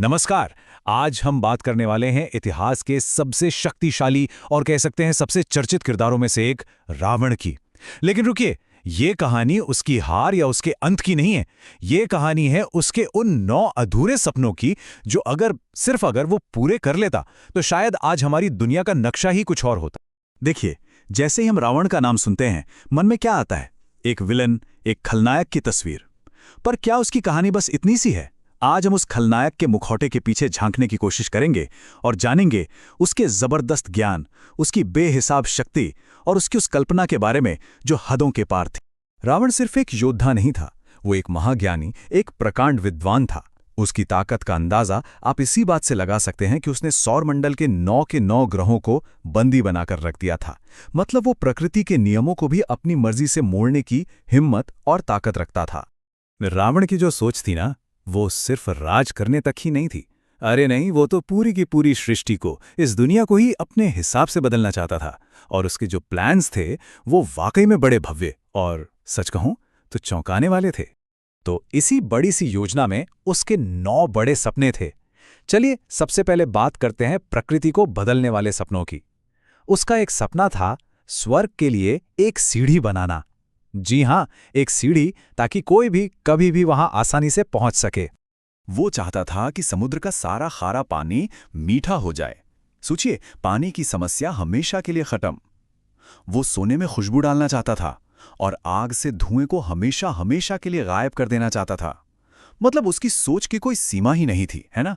नमस्कार। आज हम बात करने वाले हैं इतिहास के सबसे शक्तिशाली और कह सकते हैं सबसे चर्चित किरदारों में से एक रावण की। लेकिन रुकिए, ये कहानी उसकी हार या उसके अंत की नहीं है। ये कहानी है उसके उन 9 अधूरे सपनों की जो अगर वो पूरे कर लेता तो शायद आज हमारी दुनिया का नक्शा ही कुछ और होता। देखिए, जैसे ही हम रावण का नाम सुनते हैं, मन में क्या आता है? एक विलन, एक खलनायक की तस्वीर। पर क्या उसकी कहानी बस इतनी सी है? आज हम उस खलनायक के मुखौटे के पीछे झांकने की कोशिश करेंगे और जानेंगे उसके जबरदस्त ज्ञान, उसकी बेहिसाब शक्ति और उसकी उस कल्पना के बारे में जो हदों के पार थी। रावण सिर्फ एक योद्धा नहीं था, वो एक महाज्ञानी, एक प्रकांड विद्वान था। उसकी ताकत का अंदाजा आप इसी बात से लगा सकते हैं कि उसने सौरमंडल के 9 ग्रहों को बंदी बनाकर रख दिया था। मतलब वो प्रकृति के नियमों को भी अपनी मर्जी से मोड़ने की हिम्मत और ताकत रखता था। रावण की जो सोच थी ना, वो सिर्फ राज करने तक ही नहीं थी। अरे नहीं, वो तो पूरी की पूरी सृष्टि को, इस दुनिया को ही अपने हिसाब से बदलना चाहता था। और उसके जो प्लान्स थे वो वाकई में बड़े भव्य और सच कहूं तो चौंकाने वाले थे। तो इसी बड़ी सी योजना में उसके 9 बड़े सपने थे। चलिए सबसे पहले बात करते हैं प्रकृति को बदलने वाले सपनों की। उसका एक सपना था स्वर्ग के लिए एक सीढ़ी बनाना। जी हां, एक सीढ़ी, ताकि कोई भी कभी भी वहां आसानी से पहुंच सके। वो चाहता था कि समुद्र का सारा खारा पानी मीठा हो जाए। सोचिए, पानी की समस्या हमेशा के लिए खत्म। वो सोने में खुशबू डालना चाहता था और आग से धुएं को हमेशा हमेशा के लिए गायब कर देना चाहता था। मतलब उसकी सोच की कोई सीमा ही नहीं थी, है ना?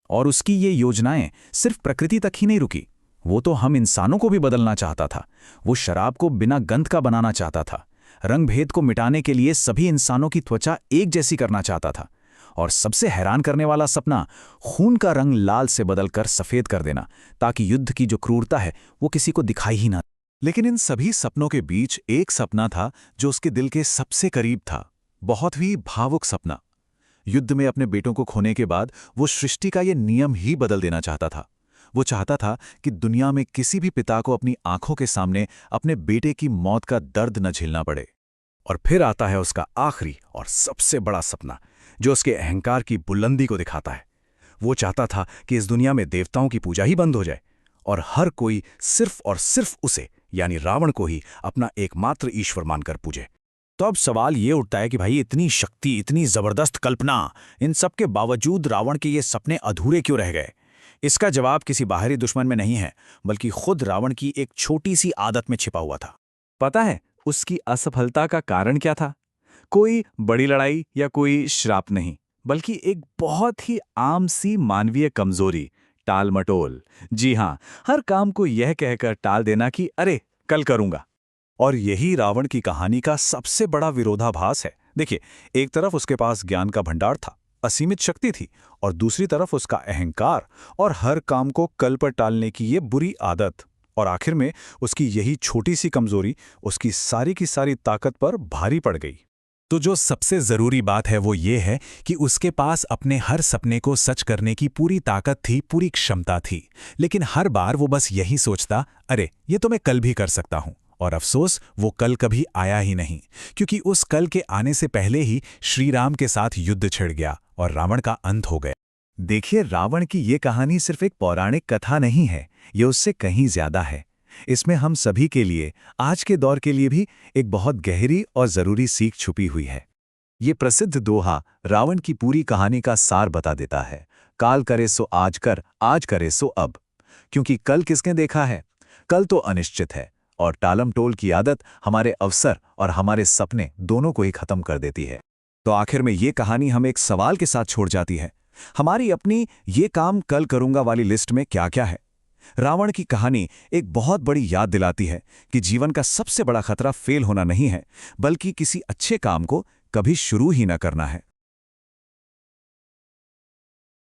और उसकी ये योजनाएं सिर्फ प्रकृति तक ही नहीं रुकी, वो तो हम इंसानों को भी बदलना चाहता था। वो शराब को बिना गंध का बनाना चाहता था। रंग भेद को मिटाने के लिए सभी इंसानों की त्वचा एक जैसी करना चाहता था। और सबसे हैरान करने वाला सपना, खून का रंग लाल से बदलकर सफेद कर देना, ताकि युद्ध की जो क्रूरता है वो किसी को दिखाई ही ना। लेकिन इन सभी सपनों के बीच एक सपना था जो उसके दिल के सबसे करीब था। बहुत ही भावुक सपना। युद्ध में अपने बेटों को खोने के बाद वो सृष्टि का ये नियम ही बदल देना चाहता था। वो चाहता था कि दुनिया में किसी भी पिता को अपनी आंखों के सामने अपने बेटे की मौत का दर्द न झेलना पड़े। और फिर आता है उसका आखिरी और सबसे बड़ा सपना, जो उसके अहंकार की बुलंदी को दिखाता है। वो चाहता था कि इस दुनिया में देवताओं की पूजा ही बंद हो जाए और हर कोई सिर्फ और सिर्फ उसे, यानी रावण को ही अपना एकमात्र ईश्वर मानकर पूजे। तो अब सवाल ये उठता है कि भाई, इतनी शक्ति, इतनी जबरदस्त कल्पना, इन सब के बावजूद रावण के ये सपने अधूरे क्यों रह गए? इसका जवाब किसी बाहरी दुश्मन में नहीं है, बल्कि खुद रावण की एक छोटी सी आदत में छिपा हुआ था। पता है उसकी असफलता का कारण क्या था? कोई बड़ी लड़ाई या कोई श्राप नहीं, बल्कि एक बहुत ही आम सी मानवीय कमजोरी, टाल-मटोल। जी हां, हर काम को यह कहकर टाल देना कि अरे कल करूंगा। और यही रावण की कहानी का सबसे बड़ा विरोधाभास है। देखिए, एक तरफ उसके पास ज्ञान का भंडार था, असीमित शक्ति थी, और दूसरी तरफ उसका अहंकार और हर काम को कल पर टालने की ये बुरी आदत। और आखिर में उसकी यही छोटी सी कमजोरी उसकी सारी की सारी ताकत पर भारी पड़ गई। तो जो सबसे जरूरी बात है वो ये है कि उसके पास अपने हर सपने को सच करने की पूरी ताकत थी, पूरी क्षमता थी। लेकिन हर बार वो बस यही सोचता, अरे ये तो मैं कल भी कर सकता हूं। और अफसोस, वो कल कभी आया ही नहीं, क्योंकि उस कल के आने से पहले ही श्री राम के साथ युद्ध छिड़ गया और रावण का अंत हो गया। देखिए, रावण की ये कहानी सिर्फ एक पौराणिक कथा नहीं है, ये उससे कहीं ज्यादा है। इसमें हम सभी के लिए, आज के दौर के लिए भी एक बहुत गहरी और जरूरी सीख छुपी हुई है। ये प्रसिद्ध दोहा रावण की पूरी कहानी का सार बता देता है। काल करे सो आज कर, आज करे सो अब। क्योंकि कल किसने देखा है? कल तो अनिश्चित है, और टालम टोल की आदत हमारे अवसर और हमारे सपने दोनों को ही खत्म कर देती है। तो आखिर में ये कहानी हमें एक सवाल के साथ छोड़ जाती है। हमारी अपनी ये काम कल करूंगा वाली लिस्ट में क्या क्या है? रावण की कहानी एक बहुत बड़ी याद दिलाती है कि जीवन का सबसे बड़ा खतरा फेल होना नहीं है, बल्कि किसी अच्छे काम को कभी शुरू ही न करना है।